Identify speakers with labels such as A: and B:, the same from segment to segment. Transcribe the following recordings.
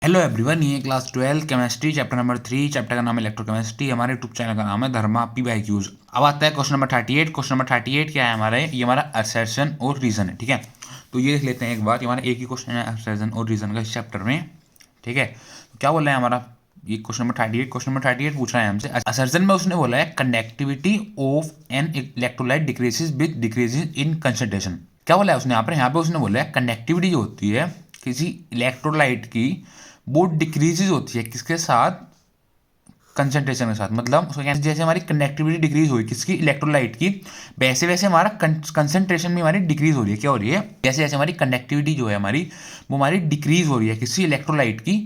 A: Hello everyone, ये class 12 chemistry chapter number 3। Chapter का नाम है इलेक्ट्रोकेमिस्ट्री। हमारे यूट्यूब चैनल का नाम है धर्मा पी बाई क्यूज। अब आता है क्वेश्चन नंबर 38। क्वेश्चन नंबर 38 क्या है हमारे, ये हमारा असर्शन और रीजन है। ठीक है, तो ये देख लेते हैं एक बार। ये हमारा एक ही क्वेश्चन है असर्शन और रीजन का इस चैप्टर में। ठीक है, तो क्या बोला है हमारा ये क्वेश्चन नंबर 38। क्वेश्चन नंबर 38 पूछ रहा है हमसे असर्शन में। उसने बोला है conductivity of an electrolyte decreases with decreases in concentration. क्या बोला है उसने यहाँ पे उसने बोला है कंडक्टिविटी जो होती है किसी इलेक्ट्रोलाइट की, वो डिक्रीजेज होती है किसके साथ, कंसंट्रेशन के साथ। मतलब उसका कहना है जैसे हमारी कंडक्टिविटी डिक्रीज हुई किसकी, इलेक्ट्रोलाइट की, वैसे वैसे हमारा कंसंट्रेशन भी हमारी डिक्रीज हो रही है। क्या हो रही है, जैसे जैसे हमारी कंडक्टिविटी जो है हमारी, वो हमारी डिक्रीज हो रही है किसी इलेक्ट्रोलाइट की,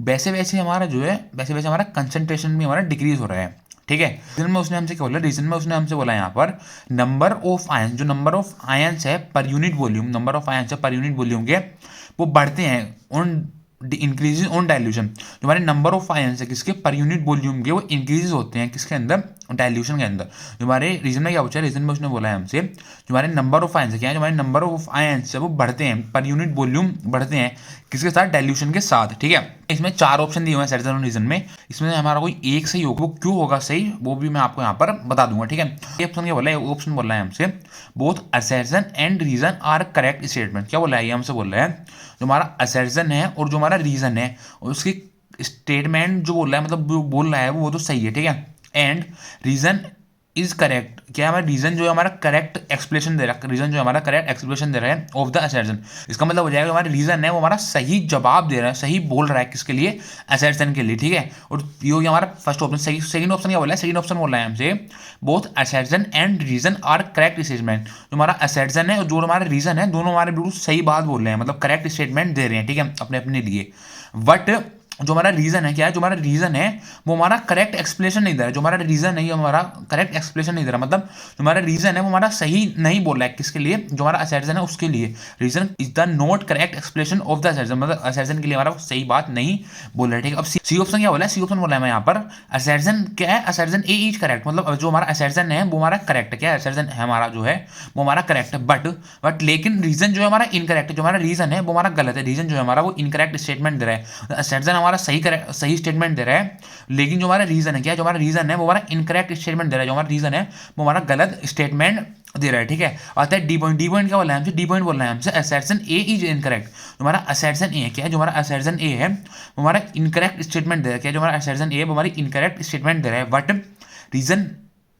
A: वैसे वैसे हमारा जो है, वैसे वैसे हमारा कंसंट्रेशन भी हमारा डिक्रीज हो रहा है। ठीक है, रीजन में उसने हमसे क्या बोला, रीजन में उसने हमसे बोला यहाँ पर नंबर ऑफ आयंस, जो नंबर ऑफ आयंस है per unit volume, number of ions है पर यूनिट वॉल्यूम के, वो बढ़ते हैं ऑन इंक्रीजेज ऑन डाइल्यूशन। जो हमारे नंबर ऑफ आयंस है किसके, पर यूनिट वॉल्यूम के, वो इंक्रीजेज होते हैं किसके अंदर, डाइल्यूशन के अंदर। जो हमारे रीजन में क्या पूछा है, रीजन में उसने बोला है हमसे जो हमारे नंबर ऑफ आयंस है, क्या है, जो हमारे नंबर ऑफ आयंस है वो बढ़ते हैं, पर यूनिट वॉल्यूम बढ़ते हैं किसके साथ, डाइल्यूशन के साथ। ठीक है, इसमें चार ऑप्शन दिए हुए हैं सर्जन और रीजन में। इसमें हमारा कोई एक सही होगा, वो क्यों होगा सही वो भी मैं आपको यहाँ पर बता दूंगा। ठीक है, ये ऑप्शन क्या बोला है, ऑप्शन बोला है हमसे both assertion and reason are correct statement. क्या बोला है, ये हमसे बोल रहा है जो हमारा असर्शन है और जो हमारा रीजन है उसकी स्टेटमेंट जो बोल रहा है, मतलब जो बोल रहा है वो तो सही है। ठीक है, एंड रीजन इज करेक्ट, क्या हमारा रीजन जो है हमारा करेक्ट एक्सप्लेनेशन दे रहा है, रीजन जो हमारा करेक्ट एक्सप्लेनेशन दे रहा है ऑफ द असर्शन। इसका मतलब हो जाएगा हमारा रीजन है वो हमारा सही जवाब दे रहा है, सही बोल रहा है किसके लिए, असर्शन के लिए। ठीक है, और ये हो गया हमारा फर्स्ट ऑप्शन सही। सेकंड ऑप्शन क्या बोला है, सेकंड ऑप्शन बोल रहा है हमसे both assertion and reason are correct statement. जो हमारा असर्शन है और जो हमारा रीजन है, दोनों हमारे बिल्कुल सही बात बोल रहे हैं, मतलब करेक्ट स्टेटमेंट दे रहे हैं। ठीक है, अपने अपने लिए। बट जो हमारा रीजन है, क्या है, जो हमारा रीजन है वो हमारा करेक्ट एक्सप्लेनेशन नहीं दे रहा है। जो हमारा रीजन है ये हमारा करेक्ट एक्सप्लेनेशन नहीं दे रहा, मतलब जो हमारा रीजन है वो हमारा सही नहीं बोल रहा है किसके लिए, जो हमारा असर्शन है उसके लिए। Reason is the not correct explanation of the assertion, मतलब असर्शन के लिए हमारा सही बात नहीं बोल रहा है। ठीक है, अब सी ऑप्शन क्या बोला है, सी ऑप्शन बोला है मैं यहाँ पर असर्शन क्या है, असर्शन ए इज करेक्ट, मतलब जो हमारा असर्शन है वो हमारा करेक्ट है। क्या है, असर्शन है हमारा जो है वो हमारा करेक्ट है, बट लेकिन रीजन जो है हमारा इनकरेक्ट है। जो हमारा रीजन है वो हमारा गलत है, रीजन जो है हमारा वो इनकरेक्ट स्टेटमेंट दे रहा है। असर्शन हमारा सही स्टेटमेंट दे रहा है, लेकिन जो हमारा रीजन है, क्या जो हमारा रीजन है वो हमारा इनकरेक्ट स्टेटमेंट दे रहा है। जो हमारा रीजन है वो हमारा गलत स्टेटमेंट दे रहा है। ठीक है, आता है डी पॉइंट। डी पॉइंट क्या बोला है हमसे, डी पॉइंट बोल रहा है हमसे असर्शन ए इज इनकरेक्ट। जो हमारा असर्शन ए है, क्या है, जो हमारा असर्शन ए है वो हमारा इनकरेक्ट स्टेटमेंट दे रहा है। क्या जो हमारा असर्शन ए है वो हमारी इनकरेक्ट स्टेटमेंट दे रहा है, बट रीजन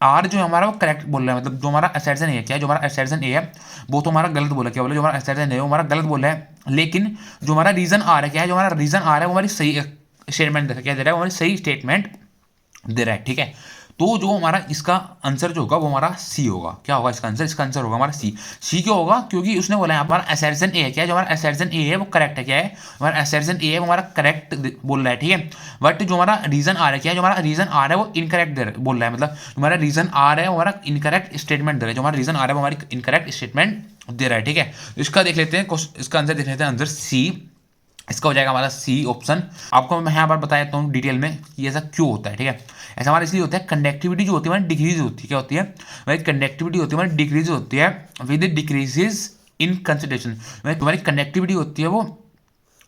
A: आर जो हमारा वो करेक्ट बोल रहा है। मतलब जो हमारा असर्शन है, क्या जो हमारा असर्शन ए है वो तो हमारा गलत बोला, क्या बोला, जो हमारा असर्शन है वो हमारा गलत बोला है, लेकिन जो हमारा रीजन आर है, क्या है, जो हमारा रीजन आर है वो हमारी सही स्टेटमेंट दे रहा है। क्या दे रहा है, वो हमारी सही स्टेटमेंट दे रहा है। ठीक है, तो जो हमारा इसका आंसर जो होगा वो हमारा सी होगा। क्या होगा इसका आंसर, इसका आंसर होगा हमारा सी। सी क्यों होगा, क्योंकि उसने बोला है हमारा असर्शन ए है, क्या है, जो हमारा असर्शन ए है वो करेक्ट है। क्या है, हमारा असर्शन ए है वो हमारा करेक्ट बोल रहा है। ठीक है, बट जो हमारा रीजन आ रहा है, क्या है, जो हमारा रीजन आ रहा है वो इनकरेक्ट बोल रहा है, मतलब हमारा रीजन आ रहा है वो हमारा इनकरेक्ट स्टेटमेंट दे रहा है। जो हमारा रीजन आ रहा है वो हमारी इनकरेक्ट स्टेटमेंट दे रहा है। ठीक है, इसका देख लेते हैं, इसका आंसर देख लेते हैं, आंसर सी इसका हो जाएगा हमारा सी ऑप्शन। आपको मैं यहाँ पर बता देता हूँ डिटेल में कि ऐसा क्यों होता है। ठीक है, ऐसा हमारा इसलिए होता है कंडक्टिविटी जो होती है हमारी डिक्रीज होती है। क्या होती है, हमारी कंडक्टिविटी होती है हमारी डिक्रीज होती है विद डिक्रीजेज इन कंसंट्रेशन। तुम्हारी कंडक्टिविटी होती है वो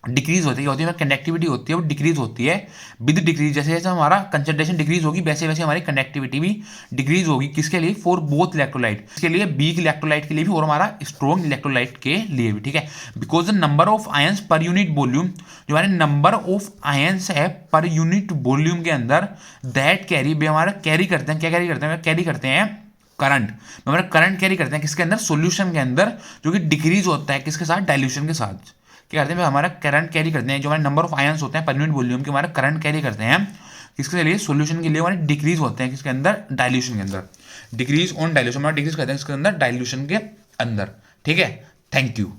A: डिक्रीज होती है, क्या होती है, कंडक्टिविटी होती है वो डिक्रीज होती है विद डिक्रीज। जैसे जैसे हमारा कंसंट्रेशन डिक्रीज होगी वैसे वैसे हमारी कंडक्टिविटी भी डिक्रीज होगी। किसके लिए, फॉर बोथ इलेक्ट्रोलाइट, इसके लिए वीक इलेक्ट्रोलाइट के लिए भी और हमारा स्ट्रॉन्ग इलेक्ट्रोलाइट के लिए भी। ठीक है, because the number of ions per unit volume, जो हमारे नंबर ऑफ आयंस है पर यूनिट वॉल्यूम के अंदर, दैट कैरी भी हमारा कैरी करते हैं, क्या कैरी करते हैं, कैरी करते हैं करंट, हमारा करंट कैरी करते हैं किसके अंदर, सॉल्यूशन के अंदर, जो कि डिक्रीज होता है किसके साथ, डाइल्यूशन के साथ। क्या करते हैं, हमारा करंट कैरी करते हैं, जो हमारे नंबर ऑफ आयंस होते हैं पर यूनिट वॉल्यूम के, हमारा करंट कैरी करते हैं किसके लिए, सॉल्यूशन के लिए, हमारे डिक्रीज होते हैं किसके अंदर, डाइल्यूशन के अंदर। डिक्रीज ऑन डाइल्यूशन, हमारा डिक्रीज करते हैं किसके अंदर, डाइल्यूशन के अंदर। ठीक है, थैंक यू।